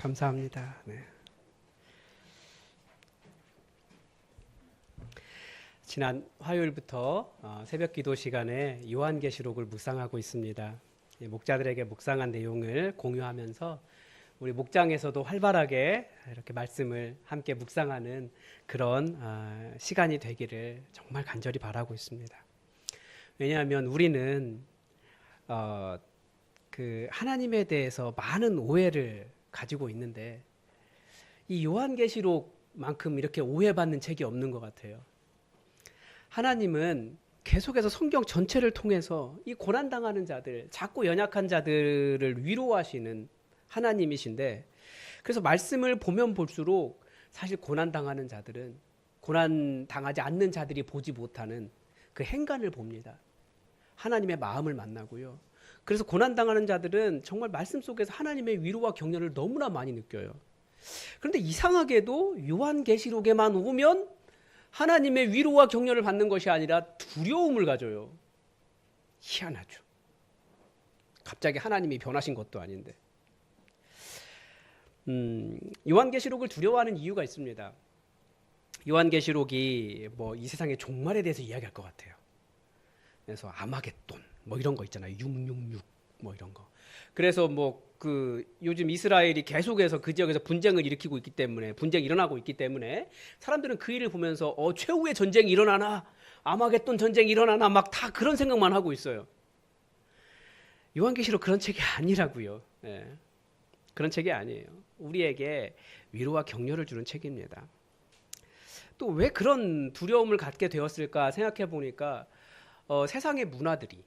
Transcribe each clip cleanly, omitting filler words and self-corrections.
감사합니다. 네. 지난 화요일부터 새벽 기도 시간에 요한계시록을 묵상하고 있습니다. 목자들에게 묵상한 내용을 공유하면서 우리 목장에서도 활발하게 이렇게 말씀을 함께 묵상하는 그런 시간이 되기를 정말 간절히 바라고 있습니다. 왜냐하면 우리는 그 하나님에 대해서 많은 오해를 가지고 있는데 이 요한계시록만큼 이렇게 오해받는 책이 없는 것 같아요. 하나님은 계속해서 성경 전체를 통해서 이 고난당하는 자들, 작고 연약한 자들을 위로하시는 하나님이신데, 그래서 말씀을 보면 볼수록 사실 고난당하는 자들은 고난당하지 않는 자들이 보지 못하는 그 행간을 봅니다. 하나님의 마음을 만나고요. 그래서 고난당하는 자들은 정말 말씀 속에서 하나님의 위로와 격려를 너무나 많이 느껴요. 그런데 이상하게도 요한계시록에만 오면 하나님의 위로와 격려를 받는 것이 아니라 두려움을 가져요. 희한하죠. 갑자기 하나님이 변하신 것도 아닌데. 요한계시록을 두려워하는 이유가 있습니다. 요한계시록이 뭐 이 세상의 종말에 대해서 이야기할 것 같아요. 그래서 아마겟돈 뭐 이런 거 있잖아요. 666 뭐 이런 거. 그래서 뭐 그 요즘 이스라엘이 계속해서 그 지역에서 분쟁을 일으키고 있기 때문에, 분쟁이 일어나고 있기 때문에 사람들은 그 일을 보면서 최후의 전쟁이 일어나나, 아마겟돈 전쟁이 일어나나 막 다 그런 생각만 하고 있어요. 요한계시록 그런 책이 아니라고요. 네. 그런 책이 아니에요. 우리에게 위로와 격려를 주는 책입니다. 또 왜 그런 두려움을 갖게 되었을까 생각해 보니까 세상의 문화들이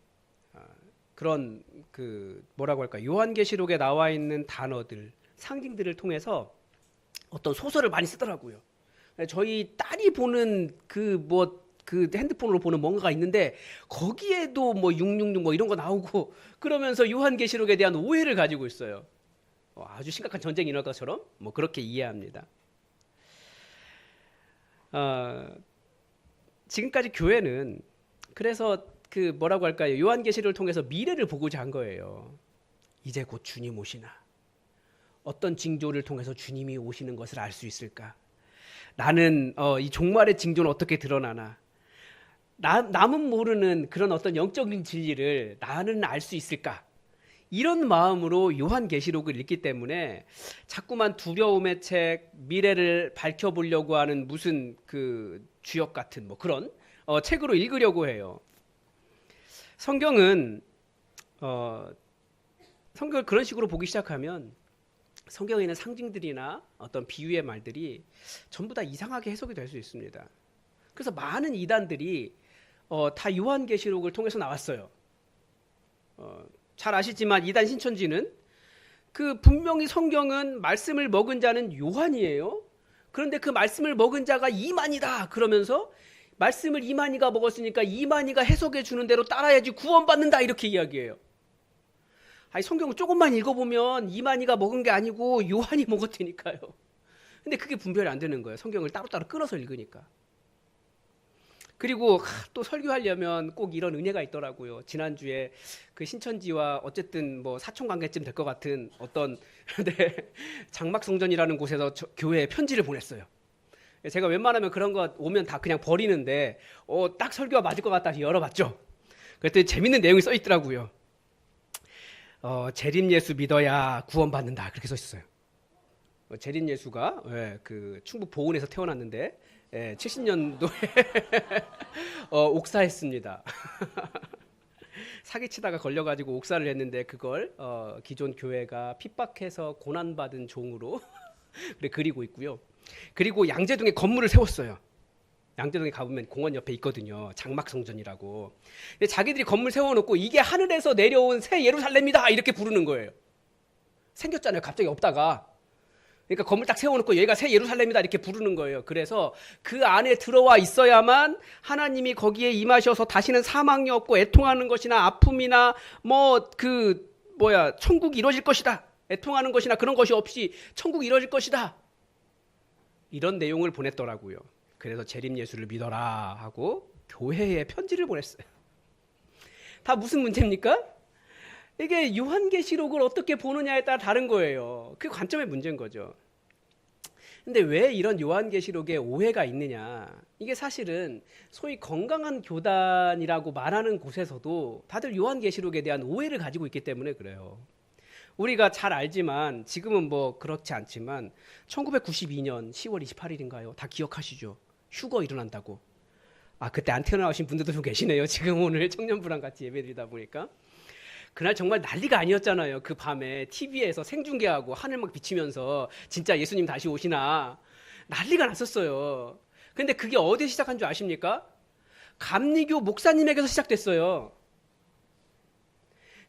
그런 그 뭐라고 할까, 요한계시록에 나와 있는 단어들, 상징들을 통해서 어떤 소설을 많이 쓰더라고요. 저희 딸이 보는 그 핸드폰으로 보는 뭔가가 있는데 거기에도 뭐 666 뭐 이런 거 나오고 그러면서 요한계시록에 대한 오해를 가지고 있어요. 아주 심각한 전쟁이 일어날 것처럼 뭐 그렇게 이해합니다. 지금까지 교회는 그래서 그 뭐라고 할까요? 요한계시록을 통해서 미래를 보고자 한 거예요. 이제 곧 주님 오시나? 어떤 징조를 통해서 주님이 오시는 것을 알 수 있을까? 나는 이 종말의 징조는 어떻게 드러나나? 남은 모르는 그런 어떤 영적인 진리를 나는 알 수 있을까? 이런 마음으로 요한계시록을 읽기 때문에 자꾸만 두려움의 책, 미래를 밝혀보려고 하는 무슨 그 주역 같은 뭐 그런 책으로 읽으려고 해요. 성경을 그런 식으로 보기 시작하면 성경에 있는 상징들이나 어떤 비유의 말들이 전부 다 이상하게 해석이 될 수 있습니다. 그래서 많은 이단들이 다 요한계시록을 통해서 나왔어요. 잘 아시지만 이단 신천지는 그 분명히 성경은 말씀을 먹은 자는 요한이에요. 그런데 그 말씀을 먹은 자가 이만이다 그러면서 말씀을 이만희가 먹었으니까 이만희가 해석해 주는 대로 따라야지 구원받는다 이렇게 이야기해요. 아니 성경을 조금만 읽어보면 이만희가 먹은 게 아니고 요한이 먹었다니까요. 근데 그게 분별이 안 되는 거예요. 성경을 따로따로 끊어서 읽으니까. 그리고 또 설교하려면 꼭 이런 은혜가 있더라고요. 지난주에 그 신천지와 어쨌든 뭐 사촌관계쯤 될 것 같은 어떤 장막성전이라는 곳에서 교회에 편지를 보냈어요. 제가 웬만하면 그런 거 오면 다 그냥 버리는데 딱 설교가 맞을 것 같다 열어봤죠. 그랬더니 재밌는 내용이 써 있더라고요. 재림 예수 믿어야 구원받는다 그렇게 써 있었어요. 재림 예수가 그 충북 보은에서 태어났는데 70년도에 옥사했습니다. 사기치다가 걸려가지고 옥사를 했는데 그걸 기존 교회가 핍박해서 고난받은 종으로 그리고 있고요. 그리고 양재동에 건물을 세웠어요. 양재동에 가보면 공원 옆에 있거든요. 장막성전이라고. 근데 자기들이 건물 세워놓고 이게 하늘에서 내려온 새 예루살렘이다 이렇게 부르는 거예요. 생겼잖아요. 갑자기 없다가. 그러니까 건물 딱 세워놓고 여기가 새 예루살렘이다 이렇게 부르는 거예요. 그래서 그 안에 들어와 있어야만 하나님이 거기에 임하셔서 다시는 사망이 없고 애통하는 것이나 아픔이나 천국이 이루어질 것이다. 애통하는 것이나 그런 것이 없이 천국이 이루어질 것이다. 이런 내용을 보냈더라고요. 그래서 재림 예수를 믿어라 하고 교회에 편지를 보냈어요. 다 무슨 문제입니까? 이게 요한계시록을 어떻게 보느냐에 따라 다른 거예요. 그 관점의 문제인 거죠. 근데 왜 이런 요한계시록에 오해가 있느냐? 이게 사실은 소위 건강한 교단이라고 말하는 곳에서도 다들 요한계시록에 대한 오해를 가지고 있기 때문에 그래요. 우리가 잘 알지만 지금은 뭐 그렇지 않지만 1992년 10월 28일인가요? 다 기억하시죠? 휴거 일어난다고. 아, 그때 안 태어나신 분들도 좀 계시네요. 지금 오늘 청년부랑 같이 예배드리다 보니까. 그날 정말 난리가 아니었잖아요. 그 밤에 TV에서 생중계하고 하늘 막 비치면서 진짜 예수님 다시 오시나 난리가 났었어요. 근데 그게 어디서 시작한 줄 아십니까? 감리교 목사님에게서 시작됐어요.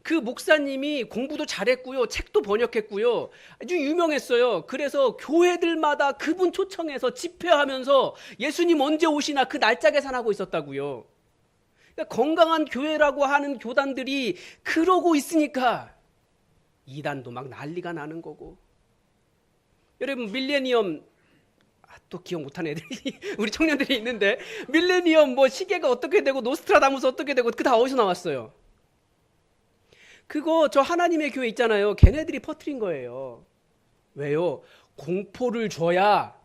그 목사님이 공부도 잘했고요. 책도 번역했고요. 아주 유명했어요. 그래서 교회들마다 그분 초청해서 집회하면서 예수님 언제 오시나 그 날짜 계산하고 있었다고요. 그러니까 건강한 교회라고 하는 교단들이 그러고 있으니까 이단도 막 난리가 나는 거고. 여러분 밀레니엄 또 기억 못하는 애들이 우리 청년들이 있는데 밀레니엄 뭐 시계가 어떻게 되고 노스트라다무스 어떻게 되고 그 다 어디서 나왔어요? 그거 저 하나님의 교회 있잖아요. 걔네들이 퍼뜨린 거예요. 왜요? 공포를 줘야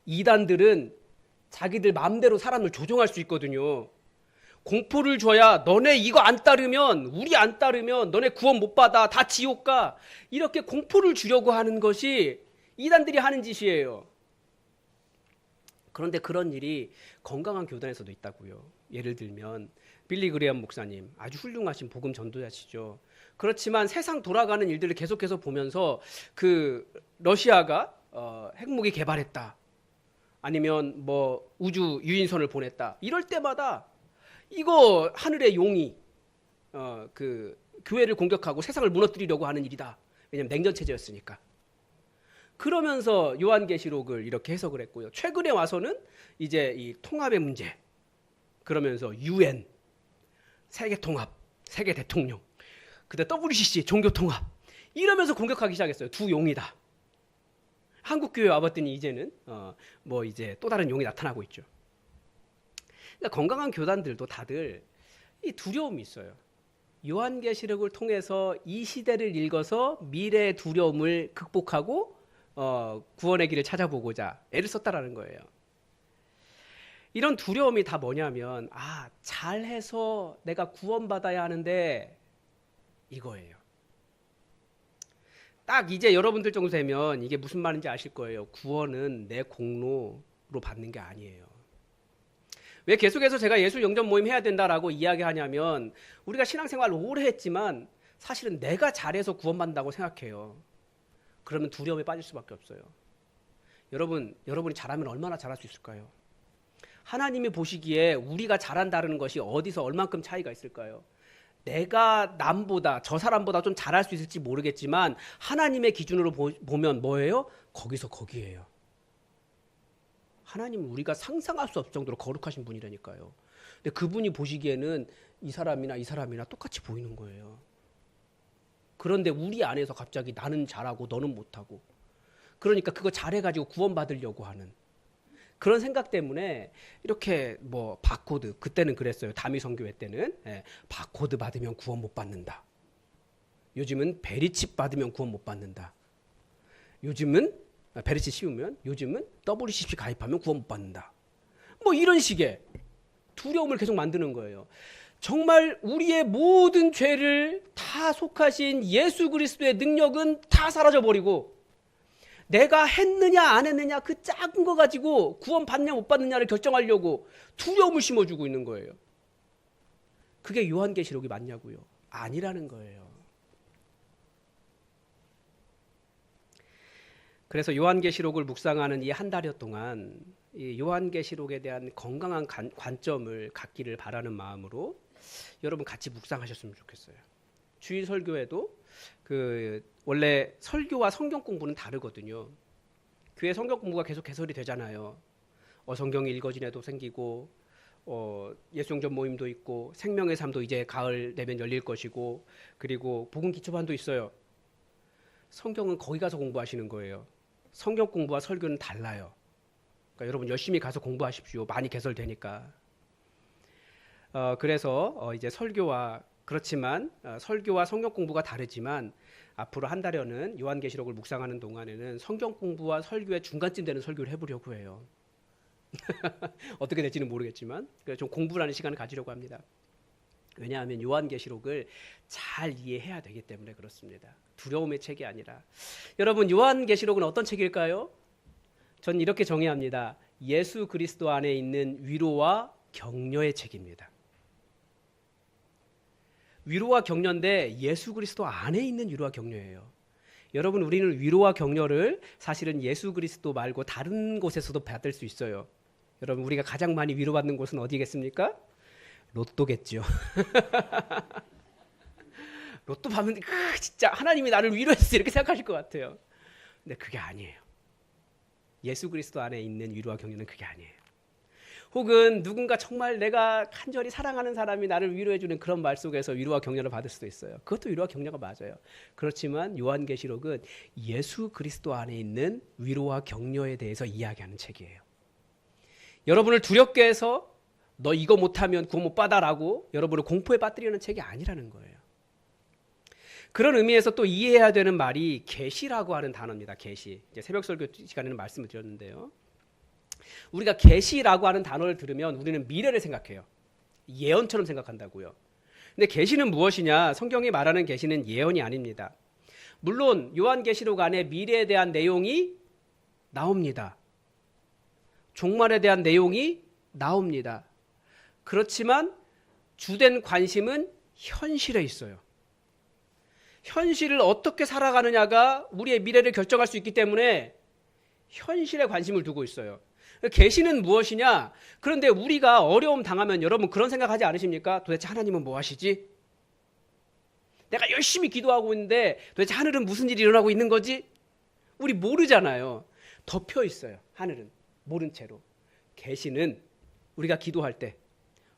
이단들은 자기들 마음대로 사람을 조종할 수 있거든요. 공포를 줘야 너네 이거 안 따르면 우리 안 따르면 너네 구원 못 받아 다 지옥 가 이렇게 공포를 주려고 하는 것이 이단들이 하는 짓이에요. 그런데 그런 일이 건강한 교단에서도 있다고요. 예를 들면 빌리 그레엄 목사님 아주 훌륭하신 복음 전도자시죠. 그렇지만 세상 돌아가는 일들을 계속해서 보면서 그 러시아가 핵무기 개발했다 아니면 뭐 우주 유인선을 보냈다 이럴 때마다 이거 하늘의 용이 그 교회를 공격하고 세상을 무너뜨리려고 하는 일이다. 왜냐하면 냉전 체제였으니까. 그러면서 요한계시록을 이렇게 해석을 했고요. 최근에 와서는 이제 이 통합의 문제 그러면서 UN 세계 통합, 세계 대통령, 그때 WCC 종교 통합 이러면서 공격하기 시작했어요. 두 용이다. 한국 교회 와봤더니 이제는 뭐 이제 또 다른 용이 나타나고 있죠. 그러니까 건강한 교단들도 다들 이 두려움이 있어요. 요한계시록을 통해서 이 시대를 읽어서 미래의 두려움을 극복하고 구원의 길을 찾아보고자 애를 썼다라는 거예요. 이런 두려움이 다 뭐냐면 잘해서 내가 구원받아야 하는데 이거예요. 딱 이제 여러분들 정도 되면 이게 무슨 말인지 아실 거예요. 구원은 내 공로로 받는 게 아니에요. 왜 계속해서 제가 예수 영접 모임 해야 된다라고 이야기하냐면 우리가 신앙생활을 오래 했지만 사실은 내가 잘해서 구원받는다고 생각해요. 그러면 두려움에 빠질 수밖에 없어요. 여러분이 잘하면 얼마나 잘할 수 있을까요? 하나님이 보시기에 우리가 잘한다는 것이 어디서 얼만큼 차이가 있을까요? 내가 남보다 저 사람보다 좀 잘할 수 있을지 모르겠지만 하나님의 기준으로 보면 뭐예요? 거기서 거기예요. 하나님은 우리가 상상할 수 없을 정도로 거룩하신 분이라니까요. 근데 그분이 보시기에는 이 사람이나 똑같이 보이는 거예요. 그런데 우리 안에서 갑자기 나는 잘하고 너는 못하고 그러니까 그거 잘해가지고 구원받으려고 하는 그런 생각 때문에 이렇게 뭐 바코드 그때는 그랬어요. 다미성교회 때는 바코드 받으면 구원 못 받는다. 요즘은 베리칩 받으면 구원 못 받는다. 요즘은 베리칩 씌우면 요즘은 WCC 가입하면 구원 못 받는다. 뭐 이런 식의 두려움을 계속 만드는 거예요. 정말 우리의 모든 죄를 다 속하신 예수 그리스도의 능력은 다 사라져버리고 내가 했느냐 안 했느냐 그 작은 거 가지고 구원 받냐 못 받느냐를 결정하려고 두려움을 심어주고 있는 거예요. 그게 요한계시록이 맞냐고요? 아니라는 거예요. 그래서 요한계시록을 묵상하는 이 한 달여 동안 이 요한계시록에 대한 건강한 관점을 갖기를 바라는 마음으로 여러분 같이 묵상하셨으면 좋겠어요. 주일 설교에도 원래 설교와 성경 공부는 다르거든요. 교회 성경 공부가 계속 개설이 되잖아요. 성경이 읽어진 애도 생기고 예수 영접 모임도 있고 생명의 삶도 이제 가을 되면 열릴 것이고 그리고 복음 기초반도 있어요. 성경은 거기 가서 공부하시는 거예요. 성경 공부와 설교는 달라요. 그러니까 여러분 열심히 가서 공부하십시오. 많이 개설되니까. 그래서 이제 설교와 그렇지만 설교와 성경 공부가 다르지만 앞으로 한 달여는 요한계시록을 묵상하는 동안에는 성경 공부와 설교의 중간쯤 되는 설교를 해보려고 해요. 어떻게 될지는 모르겠지만 좀 공부라는 시간을 가지려고 합니다. 왜냐하면 요한계시록을 잘 이해해야 되기 때문에 그렇습니다. 두려움의 책이 아니라. 여러분, 요한계시록은 어떤 책일까요? 전 이렇게 정의합니다. 예수 그리스도 안에 있는 위로와 격려의 책입니다. 위로와 격려인데 예수 그리스도 안에 있는 위로와 격려예요. 여러분, 우리는 위로와 격려를 사실은 예수 그리스도 말고 다른 곳에서도 받을 수 있어요. 여러분, 우리가 가장 많이 위로받는 곳은 어디겠습니까? 로또겠죠. 로또 받으면 진짜 하나님이 나를 위로했어 이렇게 생각하실 것 같아요. 근데 그게 아니에요. 예수 그리스도 안에 있는 위로와 격려는 그게 아니에요. 혹은 누군가 정말 내가 간절히 사랑하는 사람이 나를 위로해주는 그런 말 속에서 위로와 격려를 받을 수도 있어요. 그것도 위로와 격려가 맞아요. 그렇지만 요한계시록은 예수 그리스도 안에 있는 위로와 격려에 대해서 이야기하는 책이에요. 여러분을 두렵게 해서 너 이거 못하면 구원 못 받아라고 여러분을 공포에 빠뜨리는 책이 아니라는 거예요. 그런 의미에서 또 이해해야 되는 말이 계시라고 하는 단어입니다. 계시. 이제 새벽 설교 시간에는 말씀을 드렸는데요. 우리가 계시라고 하는 단어를 들으면 우리는 미래를 생각해요. 예언처럼 생각한다고요. 근데 계시는 무엇이냐? 성경이 말하는 계시는 예언이 아닙니다. 물론 요한계시록 안에 미래에 대한 내용이 나옵니다. 종말에 대한 내용이 나옵니다. 그렇지만 주된 관심은 현실에 있어요. 현실을 어떻게 살아가느냐가 우리의 미래를 결정할 수 있기 때문에 현실에 관심을 두고 있어요. 계시는 무엇이냐? 그런데 우리가 어려움 당하면 여러분 그런 생각하지 않으십니까? 도대체 하나님은 뭐 하시지? 내가 열심히 기도하고 있는데 도대체 하늘은 무슨 일이 일어나고 있는 거지? 우리 모르잖아요. 덮여 있어요. 하늘은 모른 채로. 계시는 우리가 기도할 때,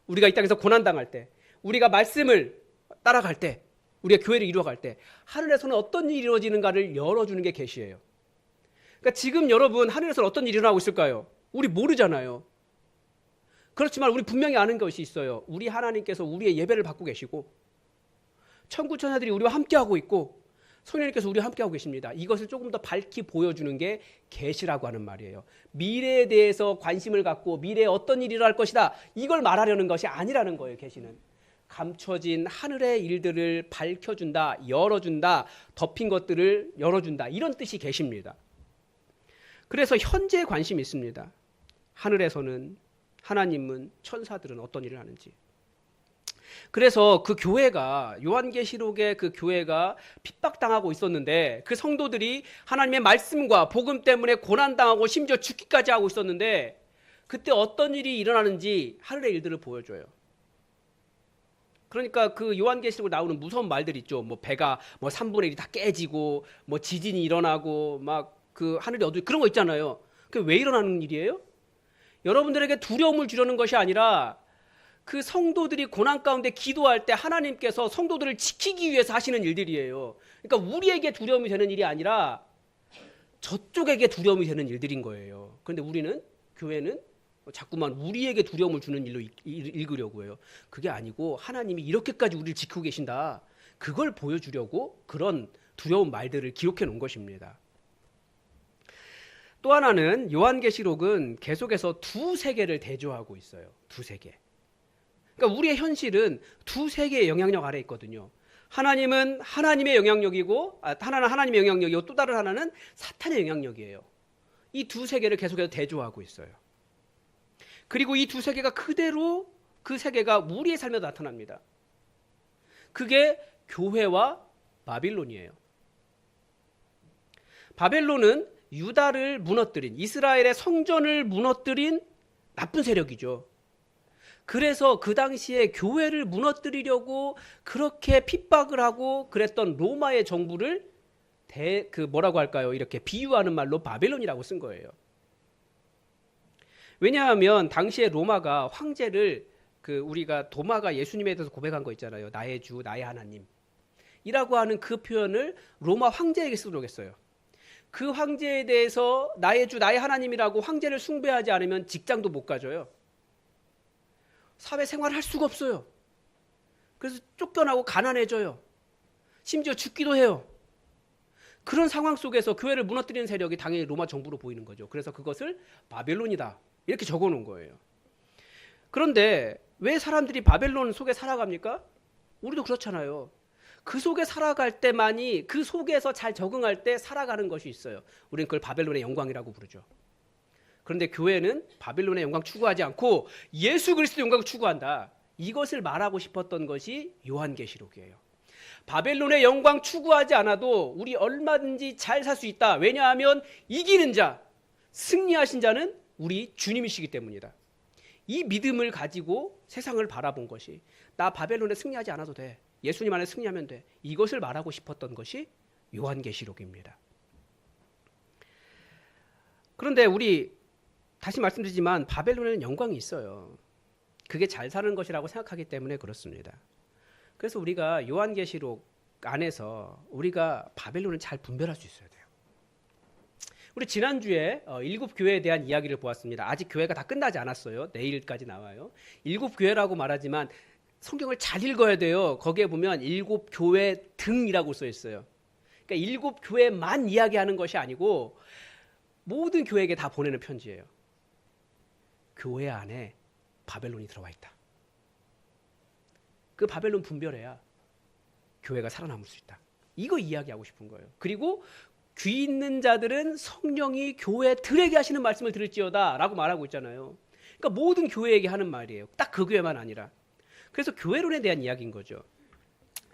우리가 이 땅에서 고난당할 때, 우리가 말씀을 따라갈 때, 우리가 교회를 이루어갈 때 하늘에서는 어떤 일이 이루어지는가를 열어주는 게 계시예요. 그러니까 지금 여러분 하늘에서는 어떤 일이 일어나고 있을까요? 우리 모르잖아요. 그렇지만 우리 분명히 아는 것이 있어요. 우리 하나님께서 우리의 예배를 받고 계시고 천군 천사들이 우리와 함께하고 있고 성령님께서 우리와 함께하고 계십니다. 이것을 조금 더 밝히 보여주는 게 계시라고 하는 말이에요. 미래에 대해서 관심을 갖고 미래에 어떤 일이 일어날 것이다 이걸 말하려는 것이 아니라는 거예요. 계시는 감춰진 하늘의 일들을 밝혀준다, 열어준다, 덮인 것들을 열어준다 이런 뜻이 계십니다. 그래서 현재에 관심이 있습니다. 하늘에서는 하나님은 천사들은 어떤 일을 하는지. 그래서 그 교회가 요한계시록의 그 교회가 핍박당하고 있었는데 그 성도들이 하나님의 말씀과 복음 때문에 고난당하고 심지어 죽기까지 하고 있었는데 그때 어떤 일이 일어나는지 하늘의 일들을 보여줘요. 그러니까 그 요한계시록에 나오는 무서운 말들 있죠. 뭐 배가 뭐 3분의 1이 다 깨지고 뭐 지진이 일어나고 막 그 하늘이 어두워 그런 거 있잖아요. 그게 왜 일어나는 일이에요? 여러분들에게 두려움을 주려는 것이 아니라 그 성도들이 고난 가운데 기도할 때 하나님께서 성도들을 지키기 위해서 하시는 일들이에요. 그러니까 우리에게 두려움이 되는 일이 아니라 저쪽에게 두려움이 되는 일들인 거예요. 그런데 우리는 교회는 자꾸만 우리에게 두려움을 주는 일로 읽으려고 해요. 그게 아니고 하나님이 이렇게까지 우리를 지키고 계신다. 그걸 보여주려고 그런 두려운 말들을 기록해 놓은 것입니다. 또 하나는 요한계시록은 계속해서 두 세계를 대조하고 있어요. 두 세계. 그러니까 우리의 현실은 두 세계의 영향력 아래 있거든요. 하나님은 하나님의 영향력이고 하나는 하나님의 영향력이고 또 다른 하나는 사탄의 영향력이에요. 이 두 세계를 계속해서 대조하고 있어요. 그리고 이 두 세계가 그대로 그 세계가 우리의 삶에도 나타납니다. 그게 교회와 바빌론이에요. 바벨론은 유다를 무너뜨린 이스라엘의 성전을 무너뜨린 나쁜 세력이죠. 그래서 그 당시에 교회를 무너뜨리려고 그렇게 핍박을 하고 그랬던 로마의 정부를 뭐라고 할까요? 이렇게 비유하는 말로 바벨론이라고 쓴 거예요. 왜냐하면 당시에 로마가 황제를 우리가 도마가 예수님에 대해서 고백한 거 있잖아요. 나의 주, 나의 하나님. 이라고 하는 그 표현을 로마 황제에게 쓰도록 했어요. 그 황제에 대해서 나의 주, 나의 하나님이라고 황제를 숭배하지 않으면 직장도 못 가져요. 사회생활을 할 수가 없어요. 그래서 쫓겨나고 가난해져요. 심지어 죽기도 해요. 그런 상황 속에서 교회를 무너뜨리는 세력이 당연히 로마 정부로 보이는 거죠. 그래서 그것을 바벨론이다 이렇게 적어놓은 거예요. 그런데 왜 사람들이 바벨론 속에 살아갑니까? 우리도 그렇잖아요. 그 속에 살아갈 때만이, 그 속에서 잘 적응할 때 살아가는 것이 있어요. 우리는 그걸 바벨론의 영광이라고 부르죠. 그런데 교회는 바벨론의 영광 추구하지 않고 예수 그리스도의 영광을 추구한다. 이것을 말하고 싶었던 것이 요한계시록이에요. 바벨론의 영광 추구하지 않아도 우리 얼마든지 잘 살 수 있다. 왜냐하면 이기는 자, 승리하신 자는 우리 주님이시기 때문이다. 이 믿음을 가지고 세상을 바라본 것이, 나 바벨론에 승리하지 않아도 돼. 예수님 안에 승리하면 돼. 이것을 말하고 싶었던 것이 요한계시록입니다. 그런데 우리 다시 말씀드리지만 바벨론에는 영광이 있어요. 그게 잘 사는 것이라고 생각하기 때문에 그렇습니다. 그래서 우리가 요한계시록 안에서 우리가 바벨론을 잘 분별할 수 있어야 돼요. 우리 지난주에 7교회에 대한 이야기를 보았습니다. 아직 교회가 다 끝나지 않았어요. 내일까지 나와요. 7교회라고 말하지만 성경을 잘 읽어야 돼요. 거기에 보면 7교회 등이라고 써 있어요. 그러니까 7교회만 이야기하는 것이 아니고 모든 교회에게 다 보내는 편지예요. 교회 안에 바벨론이 들어와 있다. 그 바벨론 분별해야 교회가 살아남을 수 있다. 이거 이야기하고 싶은 거예요. 그리고 귀 있는 자들은 성령이 교회들에게 하시는 말씀을 들을지어다 라고 말하고 있잖아요. 그러니까 모든 교회에게 하는 말이에요. 딱 그 교회만 아니라. 그래서 교회론에 대한 이야기인 거죠.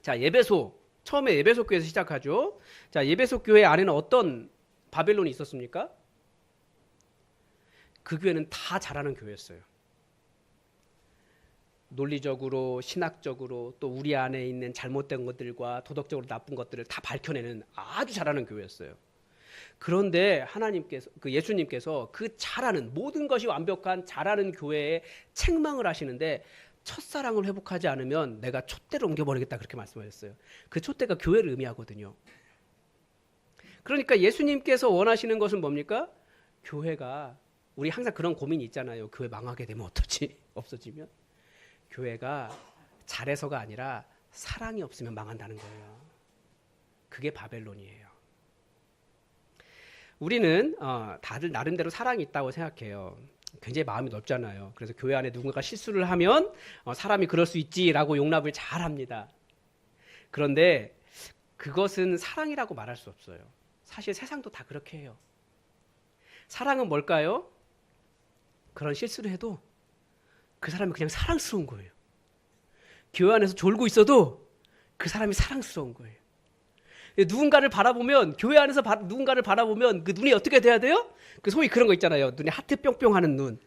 자, 예배소. 처음에 예배소 교회에서 시작하죠. 자, 예배소 교회 안에는 어떤 바벨론이 있었습니까? 그 교회는 다 잘하는 교회였어요. 논리적으로, 신학적으로, 또 우리 안에 있는 잘못된 것들과 도덕적으로 나쁜 것들을 다 밝혀내는 아주 잘하는 교회였어요. 그런데 하나님께서, 예수님께서 그 잘하는, 모든 것이 완벽한 잘하는 교회에 책망을 하시는데 첫사랑을 회복하지 않으면 내가 촛대를 옮겨버리겠다 그렇게 말씀하셨어요. 그 촛대가 교회를 의미하거든요. 그러니까 예수님께서 원하시는 것은 뭡니까? 교회가, 우리 항상 그런 고민이 있잖아요. 교회 망하게 되면 어떠지? 없어지면? 교회가 잘해서가 아니라 사랑이 없으면 망한다는 거예요. 그게 바벨론이에요. 우리는 다들 나름대로 사랑이 있다고 생각해요. 굉장히 마음이 넓잖아요. 그래서 교회 안에 누군가가 실수를 하면 사람이 그럴 수 있지라고 용납을 잘 합니다. 그런데 그것은 사랑이라고 말할 수 없어요. 사실 세상도 다 그렇게 해요. 사랑은 뭘까요? 그런 실수를 해도 그 사람이 그냥 사랑스러운 거예요. 교회 안에서 졸고 있어도 그 사람이 사랑스러운 거예요. 누군가를 바라보면, 교회 안에서 누군가를 바라보면 그 눈이 어떻게 돼야 돼요? 그 소위 그런 거 있잖아요. 눈이 하트 뿅뿅 하는 눈.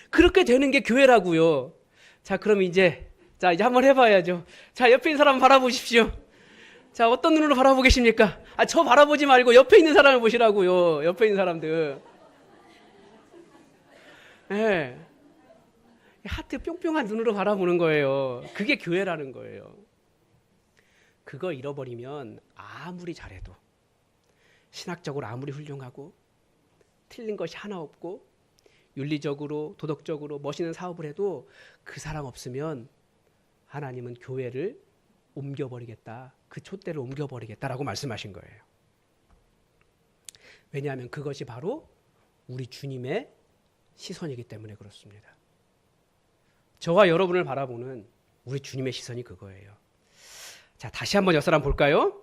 그렇게 되는 게 교회라고요. 자, 그럼 이제 한번 해봐야죠. 자, 옆에 있는 사람 바라보십시오. 자, 어떤 눈으로 바라보고 계십니까? 저 바라보지 말고 옆에 있는 사람을 보시라고요. 옆에 있는 사람들. 네. 하트 뿅뿅한 눈으로 바라보는 거예요. 그게 교회라는 거예요. 그거 잃어버리면 아무리 잘해도, 신학적으로 아무리 훌륭하고 틀린 것이 하나 없고 윤리적으로 도덕적으로 멋있는 사업을 해도 그 사람 없으면 하나님은 교회를 옮겨버리겠다, 그 촛대를 옮겨버리겠다라고 말씀하신 거예요. 왜냐하면 그것이 바로 우리 주님의 시선이기 때문에 그렇습니다. 저와 여러분을 바라보는 우리 주님의 시선이 그거예요. 자, 다시 한번 옆 사람 볼까요?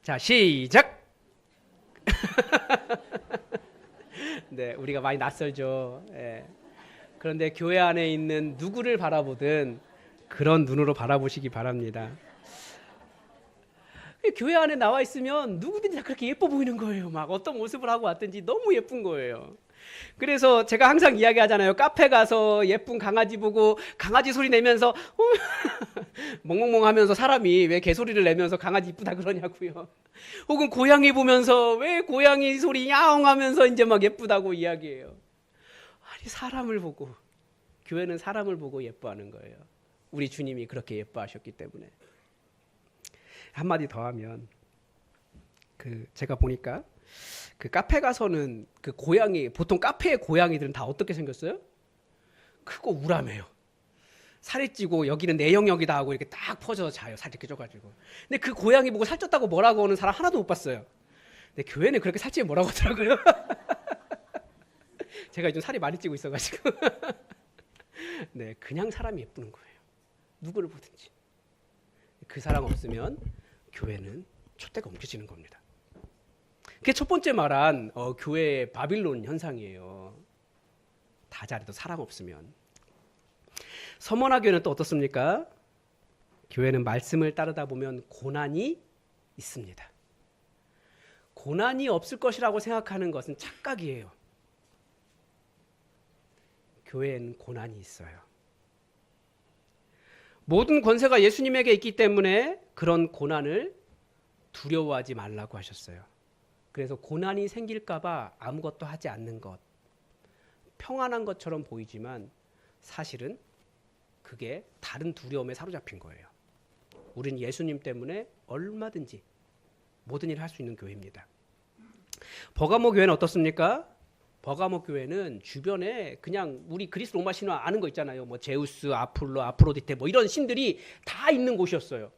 자, 시작! 네, 우리가 많이 낯설죠. 예. 그런데 교회 안에 있는 누구를 바라보든 그런 눈으로 바라보시기 바랍니다. 교회 안에 나와 있으면 누구든지 다 그렇게 예뻐 보이는 거예요. 막 어떤 모습을 하고 왔든지 너무 예쁜 거예요. 그래서 제가 항상 이야기하잖아요. 카페 가서 예쁜 강아지 보고 강아지 소리 내면서 멍멍멍 하면서 사람이 왜 개소리를 내면서 강아지 이쁘다 그러냐고요. 혹은 고양이 보면서 왜 고양이 소리 야옹 하면서 이제 막 예쁘다고 이야기해요. 아니, 사람을 보고, 교회는 사람을 보고 예뻐하는 거예요. 우리 주님이 그렇게 예뻐하셨기 때문에. 한마디 더 하면, 제가 보니까 그 카페 가서는 그 고양이, 보통 카페의 고양이들은 다 어떻게 생겼어요? 크고 우람해요. 살이 찌고 여기는 내 영역이다 하고 이렇게 딱 퍼져서 자요. 살 이렇게 쪄가지고. 근데 그 고양이 보고 살쪘다고 뭐라고 하는 사람 하나도 못 봤어요. 근데 교회는 그렇게 살찌면 뭐라고 하더라고요. 제가 요즘 살이 많이 찌고 있어가지고. 네, 그냥 사람이 예쁘는 거예요. 누구를 보든지. 그 사람 없으면 교회는 촛대가 옮겨지는 겁니다. 그게 첫 번째 말한 교회의 바빌론 현상이에요. 다 잘해도 사람 없으면. 서머나 교회는 또 어떻습니까? 교회는 말씀을 따르다 보면 고난이 있습니다. 고난이 없을 것이라고 생각하는 것은 착각이에요. 교회에는 고난이 있어요. 모든 권세가 예수님에게 있기 때문에 그런 고난을 두려워하지 말라고 하셨어요. 그래서 고난이 생길까 봐 아무것도 하지 않는 것, 평안한 것처럼 보이지만 사실은 그게 다른 두려움에 사로잡힌 거예요. 우린 예수님 때문에 얼마든지 모든 일을 할 수 있는 교회입니다. 버가모 교회는 어떻습니까? 버가모 교회는 주변에 그냥 우리 그리스 로마 신화 아는 거 있잖아요. 뭐 제우스, 아폴로, 아프로디테 뭐 이런 신들이 다 있는 곳이었어요.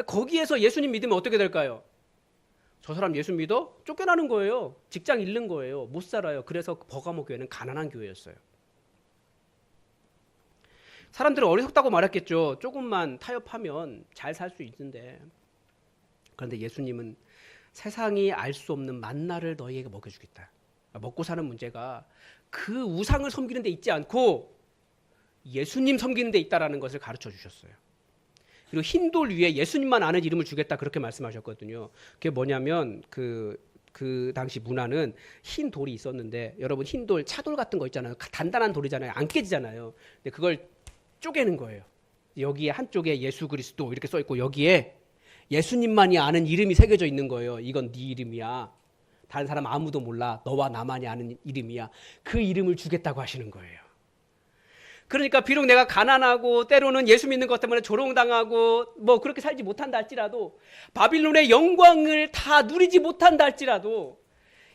거기에서 예수님 믿으면 어떻게 될까요? 저 사람 예수 믿어? 쫓겨나는 거예요. 직장 잃는 거예요. 못 살아요. 그래서 버가모 교회는 가난한 교회였어요. 사람들은 어리석다고 말했겠죠. 조금만 타협하면 잘 살 수 있는데. 그런데 예수님은 세상이 알 수 없는 만나를 너희에게 먹여주겠다. 먹고 사는 문제가 그 우상을 섬기는 데 있지 않고 예수님 섬기는 데 있다라는 것을 가르쳐 주셨어요. 그리고 흰 돌 위에 예수님만 아는 이름을 주겠다 그렇게 말씀하셨거든요. 그게 뭐냐면 그 당시 문화는 흰 돌이 있었는데 여러분 흰 돌, 차돌 같은 거 있잖아요. 단단한 돌이잖아요. 안 깨지잖아요. 근데 그걸 쪼개는 거예요. 여기에 한쪽에 예수 그리스도 이렇게 써 있고 여기에 예수님만이 아는 이름이 새겨져 있는 거예요. 이건 네 이름이야. 다른 사람 아무도 몰라. 너와 나만이 아는 이름이야. 그 이름을 주겠다고 하시는 거예요. 그러니까 비록 내가 가난하고 때로는 예수 믿는 것 때문에 조롱당하고 뭐 그렇게 살지 못한다 할지라도 바빌론의 영광을 다 누리지 못한다 할지라도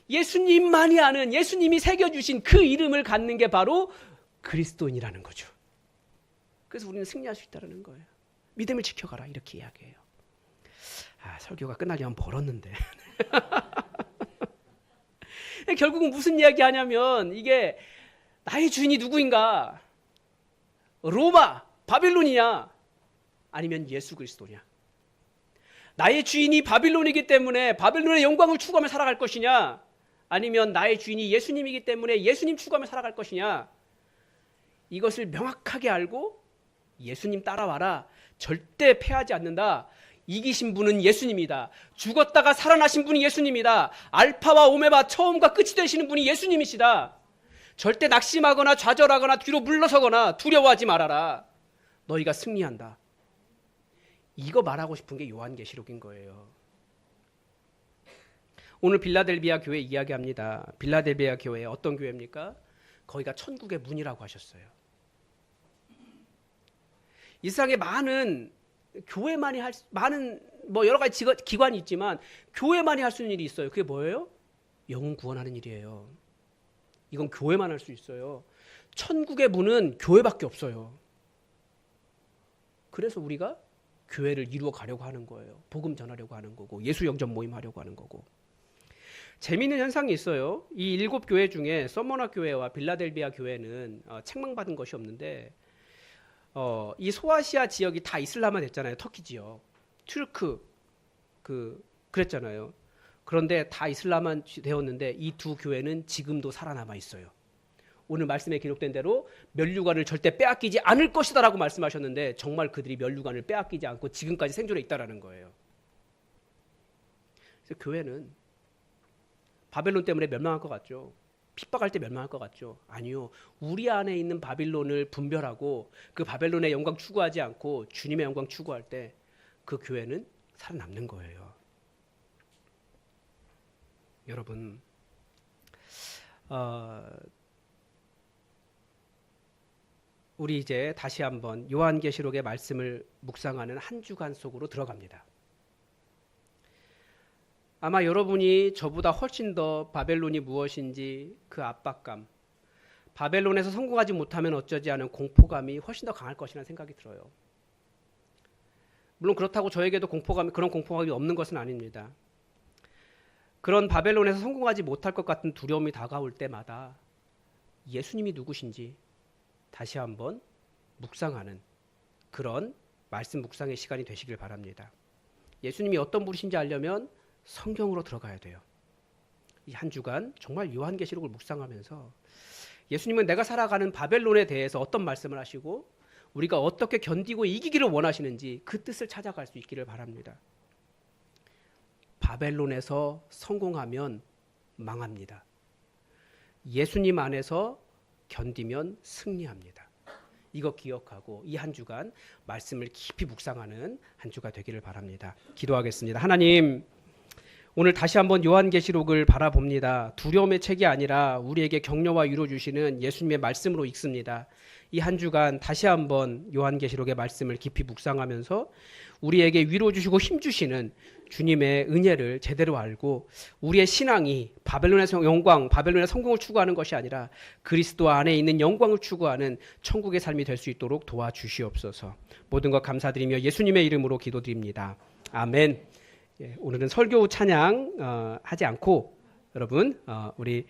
예수님만이 아는 예수님이 새겨주신 그 이름을 갖는 게 바로 그리스도인이라는 거죠. 그래서 우리는 승리할 수 있다는 거예요. 믿음을 지켜가라 이렇게 이야기해요. 설교가 끝나려면 벌었는데 결국은 무슨 이야기 하냐면 이게 나의 주인이 누구인가? 로마, 바빌론이냐? 아니면 예수 그리스도냐? 나의 주인이 바빌론이기 때문에 바빌론의 영광을 추구하며 살아갈 것이냐? 아니면 나의 주인이 예수님이기 때문에 예수님 추구하며 살아갈 것이냐? 이것을 명확하게 알고 예수님 따라와라. 절대 패하지 않는다. 이기신 분은 예수님이다. 죽었다가 살아나신 분이 예수님이다. 알파와 오메가 처음과 끝이 되시는 분이 예수님이시다. 절대 낙심하거나 좌절하거나 뒤로 물러서거나 두려워하지 말아라. 너희가 승리한다. 이거 말하고 싶은 게 요한계시록인 거예요. 오늘 빌라델비아 교회 이야기합니다. 빌라델비아 교회 어떤 교회입니까? 거기가 천국의 문이라고 하셨어요. 이 세상에 많은 교회만이 많은 뭐 여러 가지 기관이 있지만 교회만이 할 수 있는 일이 있어요. 그게 뭐예요? 영혼 구원하는 일이에요. 이건 교회만 할 수 있어요. 천국의 문은 교회밖에 없어요. 그래서 우리가 교회를 이루어 가려고 하는 거예요. 복음 전하려고 하는 거고 예수 영접 모임 하려고 하는 거고. 재미있는 현상이 있어요. 이 7교회 중에 서머나 교회와 빌라델비아 교회는 책망받은 것이 없는데 이 소아시아 지역이 다 이슬람화 됐잖아요. 터키 지역, 튀르크 그랬잖아요. 그런데 다 이슬람화 되었는데 이 두 교회는 지금도 살아남아 있어요. 오늘 말씀에 기록된 대로 면류관을 절대 빼앗기지 않을 것이다라고 말씀하셨는데 정말 그들이 면류관을 빼앗기지 않고 지금까지 생존해 있다라는 거예요. 그래서 교회는 바벨론 때문에 멸망할 것 같죠? 핍박할 때 멸망할 것 같죠? 아니요. 우리 안에 있는 바빌론을 분별하고 그 바벨론의 영광 추구하지 않고 주님의 영광 추구할 때 그 교회는 살아남는 거예요. 여러분, 우리 이제 다시 한번 요한계시록의 말씀을 묵상하는 한 주간 속으로 들어갑니다. 아마 여러분이 저보다 훨씬 더 바벨론이 무엇인지 그 압박감, 바벨론에서 성공하지 못하면 어쩌지 하는 공포감이 훨씬 더 강할 것이라는 생각이 들어요. 물론 그렇다고 저에게도 그런 공포감이 없는 것은 아닙니다. 그런 바벨론에서 성공하지 못할 것 같은 두려움이 다가올 때마다 예수님이 누구신지 다시 한번 묵상하는 그런 말씀 묵상의 시간이 되시길 바랍니다. 예수님이 어떤 분이신지 알려면 성경으로 들어가야 돼요. 이 한 주간 정말 요한계시록을 묵상하면서 예수님은 내가 살아가는 바벨론에 대해서 어떤 말씀을 하시고 우리가 어떻게 견디고 이기기를 원하시는지 그 뜻을 찾아갈 수 있기를 바랍니다. 바벨론에서 성공하면 망합니다. 예수님 안에서 견디면 승리합니다. 이거 기억하고 이 한 주간 말씀을 깊이 묵상하는 한 주가 되기를 바랍니다. 기도하겠습니다. 하나님, 오늘 다시 한번 요한계시록을 바라봅니다. 두려움의 책이 아니라 우리에게 격려와 위로 주시는 예수님의 말씀으로 읽습니다. 이 한 주간 다시 한번 요한계시록의 말씀을 깊이 묵상하면서 우리에게 위로 주시고 힘 주시는 주님의 은혜를 제대로 알고 우리의 신앙이 바벨론의 영광, 바벨론의 성공을 추구하는 것이 아니라 그리스도 안에 있는 영광을 추구하는 천국의 삶이 될 수 있도록 도와주시옵소서. 모든 것 감사드리며 예수님의 이름으로 기도드립니다. 아멘. 예, 오늘은 설교 찬양 하지 않고 여러분 우리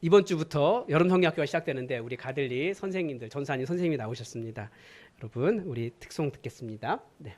이번 주부터 여름 성경학교가 시작되는데 우리 가들리 선생님들 전산인 선생님이 나오셨습니다. 여러분 우리 특송 듣겠습니다. 네.